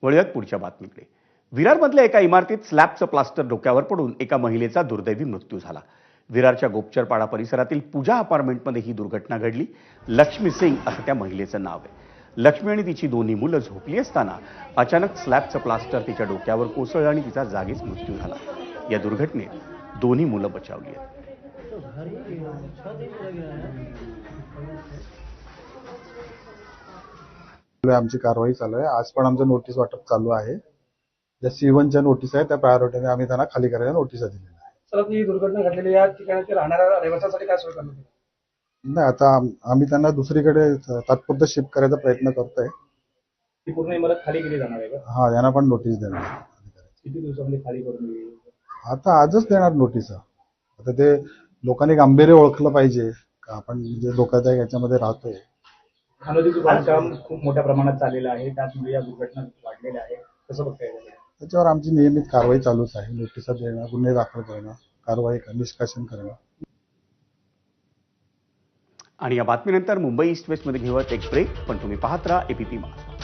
वळूयात पुढच्या बातमीकडे. विरारमधल्या एका इमारतीत स्लॅबचं प्लास्टर डोक्यावर पडून एका महिलेचा दुर्दैवी मृत्यू झाला. विरारच्या गोपचरपाडा परिसरातील पूजा अपार्टमेंटमध्ये ही दुर्घटना घडली. लक्ष्मी सिंग असं त्या महिलेचं नाव आहे. लक्ष्मी आणि तिची दोन्ही मुलं झोपली असताना अचानक स्लॅबचं प्लास्टर तिच्या डोक्यावर कोसळलं आणि तिचा जागीच मृत्यू झाला. या दुर्घटनेत दोन्ही मुलं बचावली आहेत. आमची कारवाई चालू आहे. आज पण आमचं नोटीस वाटप चालू आहे. ज्या C1च्या नोटीस आहे त्या प्रायोरिटीने आम्ही त्यांना खाली करायला नोटीस दिलेल्या आहे. सर, ही दुर्घटना घडलेली या ठिकाणी राहणाऱ्या रहिवाशांसाठी काय सोय करण्यात येईल? नाही, आता आम्ही त्यांना दुसरीकडे तात्पुरतं शिफ्ट करायचा प्रयत्न करतोय. ही पूर्ण इमारत खाली केली जाणार आहे का? हा, यांना पण नोटीस देणार आहे. किती दिवसामध्ये खाली करून येईल? आता आजच देणार नोटीस. आता ते लोकांनी गांभीर्य ओळखलं पाहिजे का आपण जे धोकादायक याच्यामध्ये राहतोय. खानोजीचं बांधकाम खूप मोठ्या प्रमाणात चाललेलं आहे, त्यामुळे या दुर्घटना वाढलेल्या आहे. कसं बघता येईल? त्याच्यावर आमची नियमित कारवाई चालूच आहे. नोटिसा देणं, गुन्हे दाखल करणं, कारवाई निष्कासन करणं. आणि या बातमीनंतर मुंबई ईस्ट वेस्टमध्ये घेऊयात एक ब्रेक, पण तुम्ही पाहत राहा APP माझा.